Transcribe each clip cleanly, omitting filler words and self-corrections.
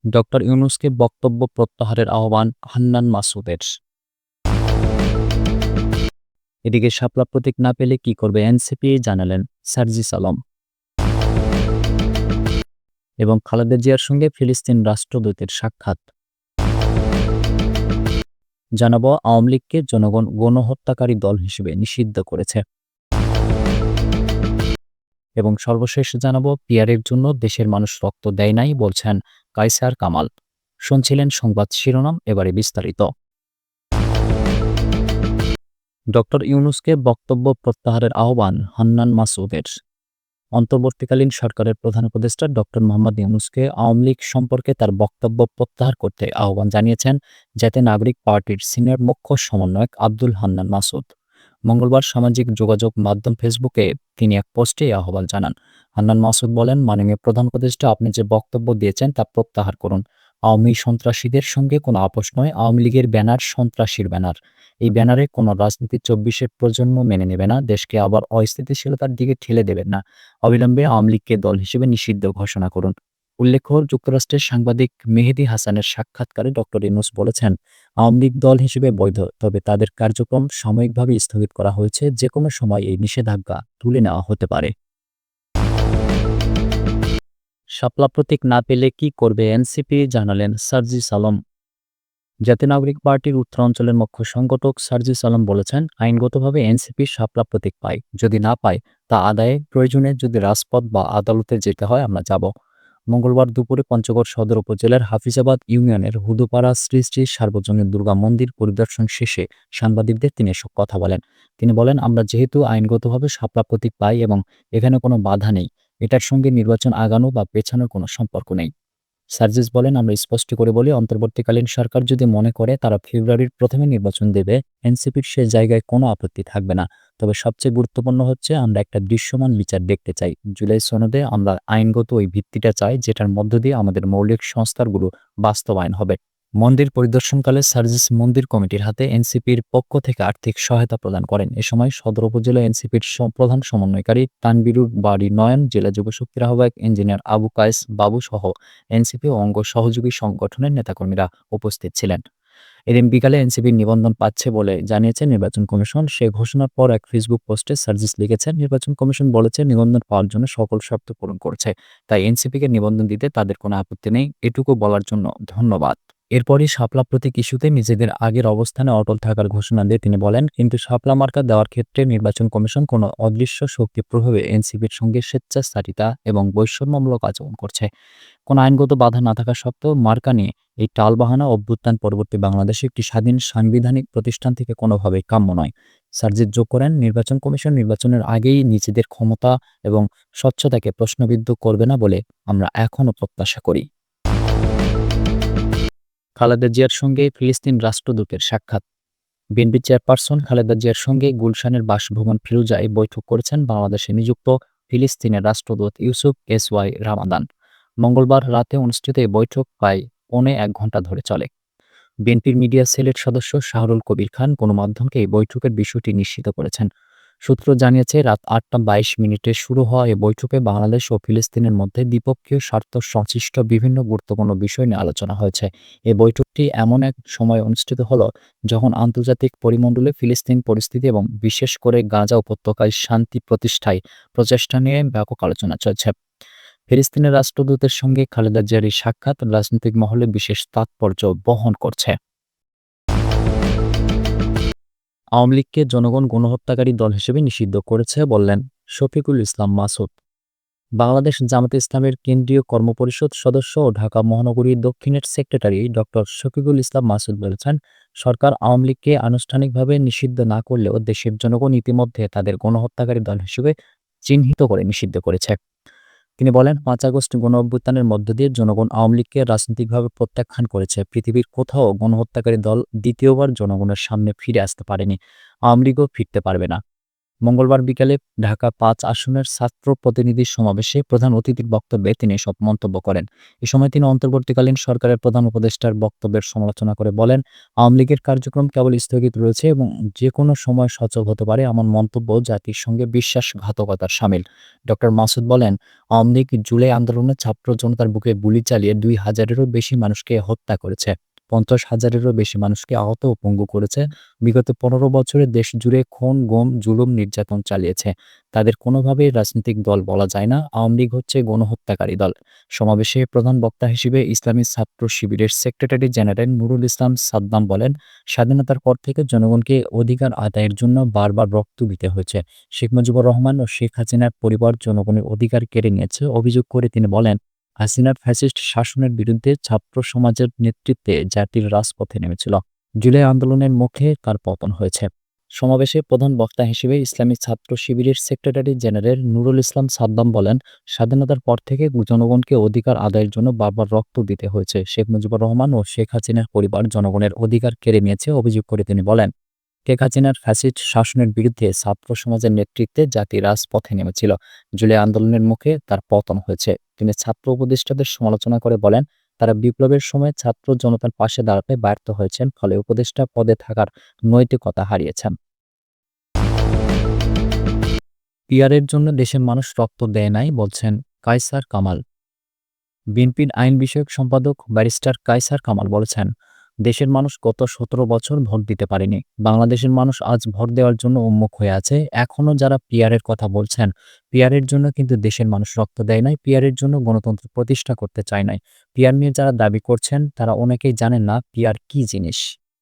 Doctor ইউনূসকে বক্তব্য প্রত্যাহারের আহ্বান হান্নান মাসুদের। এদিকে শাপলা প্রতীক না পেলে কি করবে এনসিপি জানালেন সার্জিস আলম। এবং খালেদা জিয়ার সঙ্গে ফিলিস্তিন রাষ্ট্রদূতের সাক্ষাৎ। জানাবো আওয়ামী লীগকে জনগণ গণহত্যাকারী দল হিসেবে নিষিদ্ধ করেছে। এবং সর্বশেষ জানাবো পিয়ারের জন্য দেশের মানুষ রক্ত দেয় নাই বলছেন কায়সার কামাল। শুনছিলেন সংবাদ শিরোনাম, এবারে বিস্তারিত। ডক্টর ইউনূসকে বক্তব্য প্রত্যাহারের আহ্বান হান্নান মাসুদের। অন্তর্বর্তীকালীন সরকারের প্রধান উপদেষ্টা ডক্টর মোহাম্মদ ইউনূসকে আওয়ামী লীগ সম্পর্কে তার বক্তব্য প্রত্যাহার করতে আহ্বান জানিয়েছেন জাতীয় নাগরিক পার্টির সিনিয়র মুখ্য সমন্বয়ক আব্দুল হান্নান মাসুদ। মঙ্গলবার সামাজিক যোগাযোগ মাধ্যম ফেসবুকে তিনি এক পোস্টে এই আহ্বান জানান। হান্নান মাসুদ বলেন, মাননীয় প্রধান উপদেষ্টা, আপনি যে বক্তব্য দিয়েছেন তা প্রত্যাহার করুন। আওয়ামী সন্ত্রাসীদের সঙ্গে কোনো আপোষ নয়। আওয়ামী লীগের ব্যানার সন্ত্রাসীর ব্যানার। এই ব্যানারে কোনো রাজনীতি ২৪-এর প্রজন্ম মেনে নেবে না। দেশকে আবার অস্থিতিশীলতার দিকে ঠেলে দেবেন না। অবিলম্বে আওয়ামী লীগকে দল হিসেবে নিষিদ্ধ ঘোষণা করুন। উল্লেখ্য, যুক্তরাষ্ট্রের সাংবাদিক মেহেদী হাসানের সাক্ষাৎকারে ডক্টর ইউনূস বলেছেন, আওয়ামী লীগ দল হিসেবে বৈধ, তবে তাদের কার্যক্রম সাময়িকভাবে স্থগিত করা হয়েছে। যেকোনো সময় এই নিষেধাজ্ঞা তুলে নেওয়া হতে পারে। শাপলা প্রতীক না পেলে কি করবে এনসিপি জানালেন সার্জিস আলম। জাতীয় নাগরিক পার্টির উত্তরাঞ্চলের মুখ্য সংগঠক সার্জিস আলম বলেছেন, আইনগতভাবে এনসিপি শাপলা প্রতীক পায়। যদি না পায় তা আদায়ে প্রয়োজনে যদি রাজপথ বা আদালতে যেতে হয় আমরা যাব। মঙ্গলবার দুপুরে পঞ্চগড় সদর উপজেলার হাফিজাবাদ ইউনিয়নের হুদুপাড়া শ্রী শ্রী সার্বজনীন দুর্গা মন্দির পরিদর্শন শেষে সাংবাদিকদের তিনি এসব কথা বলেন। তিনি বলেন, আমরা যেহেতু আইনগতভাবে শাপলা প্রতীক পাই এবং এখানে কোনো বাধা নেই, এটার সঙ্গে নির্বাচন আগানো বা পেছানোর কোনো সম্পর্ক নেই। সার্জিস বলেন, আমরা স্পষ্ট করে বলি, অন্তর্বর্তীকালীন সরকার যদি মনে করে তারা ফেব্রুয়ারির প্রথমে নির্বাচন দেবে, এনসিপির সে জায়গায় কোনো আপত্তি থাকবে না। তবে সবচেয়ে গুরুত্বপূর্ণ হচ্ছে আমরা একটা দৃশ্যমান বিচার দেখতে চাই। জুলাই সনদে আমরা আইনগত ওই ভিত্তিটা চাই, যেটার মধ্য দিয়ে আমাদের মৌলিক সংস্কারগুলো বাস্তবায়ন হবে। মন্দির পরিদর্শনকালে সার্জিস মন্দির কমিটির হাতে এনসিপির পক্ষ থেকে আর্থিক সহায়তা প্রদান করেন। এ সময় সদর উপজেলা এনসিপির প্রধান সমন্বয়কারী তানবিরুর বাড়ি নয়ন, জেলা যুবশক্তির আহ্বায়ক ইঞ্জিনিয়ার আবু কায়েস বাবু সহ এনসিপি ও অঙ্গ সহযোগী সংগঠনের নেতাকর্মীরা উপস্থিত ছিলেন। এদিন বিকালে এনসিপির নিবন্ধন পাচ্ছে বলে জানিয়েছে নির্বাচন কমিশন। সে ঘোষণার পর এক ফেসবুক পোস্টে সার্জিস লিখেছেন, নির্বাচন কমিশন বলেছে নিবন্ধন পাওয়ার জন্য সকল শর্ত পূরণ করছে, তাই এনসিপিকে নিবন্ধন দিতে তাদের কোনো আপত্তি নেই। এটুকু বলার জন্য ধন্যবাদ। এরপরই শাপলা প্রতীক ইস্যুতে নিজেদের আগের অবস্থানে অটল থাকার ঘোষণা দিয়ে তিনি বলেন, কিন্তু শাপলা মার্কা দেওয়ার ক্ষেত্রে নির্বাচন কমিশন কোনো অদৃশ্য শক্তির প্রভাবে এনসিপির সঙ্গে স্বেচ্ছাচারিতা এবং বৈষম্যমূলক আচরণ করছে। কোনো আইনগত বাধা না থাকা সত্ত্বেও মার্কা নিয়ে এই টালবাহানা অভ্যুত্থান পরবর্তী বাংলাদেশে একটি স্বাধীন সাংবিধানিক প্রতিষ্ঠান থেকে কোনোভাবেই কাম্য নয়। সার্জিস যোগ করেন, নির্বাচন কমিশন নির্বাচনের আগেই নিজেদের ক্ষমতা এবং স্বচ্ছতাকে প্রশ্নবিদ্ধ করবে না বলে আমরা এখনও প্রত্যাশা করি। খালেদা জিয়ার সঙ্গে ফিলিস্তিন রাষ্ট্রদূতের সাক্ষাৎ। বিএনপি চেয়ারপারসন খালেদা জিয়ার সঙ্গে গুলশানের বাসভবন ফিরোজায় বৈঠক করেছেন বাংলাদেশে নিযুক্ত ফিলিস্তিনের রাষ্ট্রদূত ইউসুফ এসওয়াই রামাদান। মঙ্গলবার রাতে অনুষ্ঠিত এই বৈঠক প্রায় ১.৫ ঘণ্টা ধরে চলে। বিএনপির মিডিয়া সেলের সদস্য শাহরুল কবির খান গণমাধ্যমকে এই বৈঠকের বিষয়টি নিশ্চিত করেছেন। সূত্র জানিয়েছে, রাত ৮টা ২২ মিনিটে শুরু হওয়া এই বৈঠকে বাংলাদেশ ও ফিলিস্তিনের মধ্যে দ্বিপক্ষীয় স্বার্থ সংশ্লিষ্ট বিভিন্ন গুরুত্বপূর্ণ বিষয় নিয়ে আলোচনা হয়েছে। এই বৈঠকটি এমন এক সময় অনুষ্ঠিত হলো যখন আন্তর্জাতিক পরিমণ্ডলে ফিলিস্তিন পরিস্থিতি এবং বিশেষ করে গাজা উপত্যকায় শান্তি প্রতিষ্ঠায় প্রচেষ্টা নিয়ে ব্যাপক আলোচনা চলছে। ফিলিস্তিনের রাষ্ট্রদূতের সঙ্গে খালেদা জিয়ার এই সাক্ষাৎ রাজনৈতিক মহলে বিশেষ তাৎপর্য বহন করছে। আওয়ামী লীগকে জনগণ গণহত্যাকারী দল হিসেবে নিষিদ্ধ করেছে বললেন শফিকুল ইসলাম মাসুদ। বাংলাদেশ জামাতে ইসলামের কেন্দ্রীয় কর্মপরিষদ সদস্য ও ঢাকা মহানগরী দক্ষিণের সেক্রেটারি ডক্টর শফিকুল ইসলাম মাসুদ বলেছেন, সরকার আওয়ামী লীগকে আনুষ্ঠানিকভাবে নিষিদ্ধ না করলেও দেশের জনগণ ইতিমধ্যে তাদের গণহত্যাকারী দল হিসেবে চিহ্নিত করে নিষিদ্ধ করেছে। তিনি বলেন, ৫ আগস্ট গণঅভ্যুত্থানের মধ্য দিয়ে জনগণ আওয়ামী লীগকে রাজনৈতিকভাবে প্রত্যাখ্যান করেছে। পৃথিবীর কোথাও গণহত্যাকারী দল দ্বিতীয়বার জনগণের সামনে ফিরে আসতে পারেনি। আওয়ামী লীগও ফিরতে পারবে না। মঙ্গলবার বিকেলে ঢাকা ৫ আসনের ছাত্র প্রতিনিধির সমাবেশে প্রধান অতিথির বক্তব্যে তিনি এসব মন্তব্য করেন। এ সময় তিনি অন্তর্বর্তীকালীন সরকারের প্রধান উপদেষ্টার বক্তব্যের সমালোচনা করে বলেন, আওয়ামী লীগের কার্যক্রম কেবল স্থগিত রয়েছে এবং যেকোনো সময় সচল হতে পারে এমন মন্তব্য জাতির সঙ্গে বিশ্বাসঘাতকতার শামিল। ডক্টর মাসুদ বলেন, আওয়ামী লীগ জুলাই আন্দোলনে ছাত্র জনতার বুকে গুলি চালিয়ে ২,০০০-এরও বেশি মানুষকে হত্যা করেছে, ৫০,০০০-এরও বেশি মানুষকে আহত ও পঙ্গু করেছে। বিগত ১৫ বছরে দেশ জুড়ে খুন, গুম, জুলুম, নির্যাতন চালিয়েছে। তাদের কোনোভাবেই রাজনৈতিক দল বলা যায় না। আওয়ামী লীগ হচ্ছে গণহত্যাকারী দল। সমাবেশে প্রধান বক্তা হিসেবে ইসলামী ছাত্র শিবিরের সেক্রেটারি জেনারেল নুরুল ইসলাম সাদ্দাম বলেন, স্বাধীনতার পর থেকে জনগণকে অধিকার আদায়ের জন্য বারবার রক্ত দিতে হয়েছে। শেখ মুজিবুর রহমান ও শেখ হাসিনার পরিবার জনগণের অধিকার কেড়ে নিয়েছে অভিযোগ করে তিনি বলেন, হাসিনার ফ্যাসিস্ট শাসনের বিরুদ্ধে ছাত্র সমাজের নেতৃত্বে জাতির রাজপথে নেমেছিল। জুলাই আন্দোলনের মুখে তার পতন হয়েছে। সমাবেশে প্রধান বক্তা হিসেবে ইসলামী ছাত্র শিবিরের সেক্রেটারি জেনারেল নুরুল ইসলাম সাদ্দাম বলেন, স্বাধীনতার পর থেকে জনগণকে অধিকার আদায়ের জন্য বারবার রক্ত দিতে হয়েছে। শেখ মুজিবুর রহমান ও শেখ হাসিনার পরিবার জনগণের অধিকার কেড়ে নিয়েছে অভিযোগ করে তিনি বলেন, শেখ হাসিনার ফ্যাসিস্ট শাসনের বিরুদ্ধে ছাত্র সমাজের নেতৃত্বে জাতি রাজপথে নেমেছিল। জুলাই আন্দোলনের মুখে তার পতন হয়েছে। তিনি ছাত্র উপদেষ্টাদের সমালোচনা করে বলেন, তারা বিপ্লবের সময় ছাত্র জনতার পাশে দাঁড়াতে ব্যর্থ হয়েছেন, ফলে উপদেষ্টা পদে থাকার নৈতিকতা হারিয়েছেন। পিআরের জন্য দেশের মানুষ রক্ত দেয় নাই বলছেন কায়সার কামাল। বিএনপির আইন বিষয়ক সম্পাদক ব্যারিস্টার কায়সার কামাল বলেছেন, দেশের মানুষ গত ১৭ বছর ভোট দিতে পারেনি। বাংলাদেশের মানুষ আজ ভোট দেওয়ার জন্য উন্মুখ হয়ে আছে। এখনো যারা পিআরের কথা বলছেন, পিআরের জন্য কিন্তু দেশের মানুষ রক্ত দেয় নাই, পিআরের জন্য গণতন্ত্র প্রতিষ্ঠা করতে চায় নাই। পিআর নিয়ে যারা দাবি করছেন তারা অনেকেই জানেন না পিআর কী জিনিস।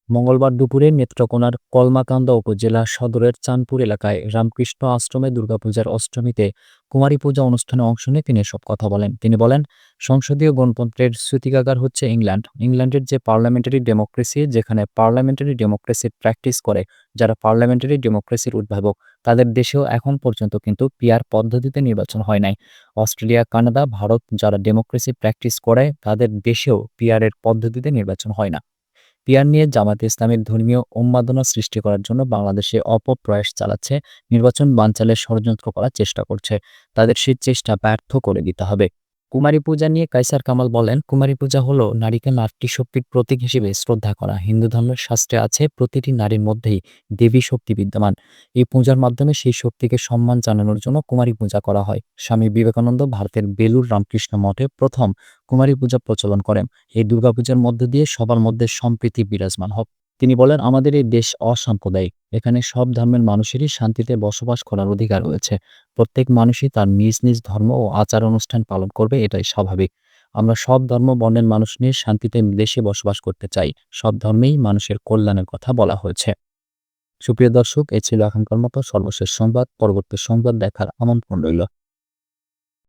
মঙ্গলবার দুপুরে নেত্রকোনার কলমাকান্দা উপজেলা সদরের চাঁদপুর এলাকায় রামকৃষ্ণ আশ্রমে দুর্গাপূজার অষ্টমীতে কুমারী পূজা অনুষ্ঠানে অংশ নিয়ে তিনি এসব কথা বলেন। তিনি বলেন, সংসদীয় গণতন্ত্রের সূতিকাগার হচ্ছে ইংল্যান্ড। ইংল্যান্ডের যে পার্লামেন্টারি ডেমোক্রেসি, যেখানে পার্লামেন্টারি ডেমোক্রেসির প্র্যাকটিস করে যারা পার্লামেন্টারি ডেমোক্রেসির উদ্ভাবক, তাদের দেশেও এখন পর্যন্ত কিন্তু পিআর পদ্ধতিতে নির্বাচন হয় নাই। অস্ট্রেলিয়া, কানাডা, ভারত যারা ডেমোক্রেসি প্র্যাকটিস করে তাদের দেশেও পিআর এর পদ্ধতিতে নির্বাচন হয় না। পিআর নিয়ে জামায়াতে ইসলামীর ধর্মীয় উন্মাদনা সৃষ্টি করার জন্য বাংলাদেশে অপপ্রয়াস চালাচ্ছে, নির্বাচন বানচালের ষড়যন্ত্র করার চেষ্টা করছে। তাদের সেই চেষ্টা ব্যর্থ করে দিতে হবে। কুমারী পূজা নিয়ে কায়সার কামাল বলেন, কুমারী পূজা হলো নারীকে নাট্যশক্তির প্রতীক হিসেবে শ্রদ্ধা করা। হিন্দু ধর্মের শাস্ত্রে আছে প্রতিটি নারীর মধ্যেই দেবী শক্তি বিদ্যমান। এই পূজার মাধ্যমে সেই শক্তিকে সম্মান জানানোর জন্য কুমারী পূজা করা হয়। স্বামী বিবেকানন্দ ভারতের বেলুর রামকৃষ্ণ মঠে প্রথম কুমারী পূজা প্রচলন করেন। এই দুর্গাপূজার মধ্য দিয়ে সবার মধ্যে সম্প্রীতি বিরাজমান হোক। তিনি বলেন, আমাদের এই দেশ অসাম্প্রদায়িক। এখানে সব ধর্মের মানুষেরই শান্তিতে বসবাস করার অধিকার রয়েছে। প্রত্যেক মানুষই তার নিজ নিজ ধর্ম ও আচার অনুষ্ঠান পালন করবে, এটাই স্বাভাবিক। আমরা সব ধর্ম বর্ণের মানুষ নিয়ে শান্তিতে দেশে বসবাস করতে চাই। সব ধর্মেই মানুষের কল্যাণের কথা বলা হয়েছে। সুপ্রিয় দর্শক, এ ছিল এখনকার মতো সর্বশেষ সংবাদ। পরবর্তী সংবাদ দেখার আমন্ত্রণ রইল।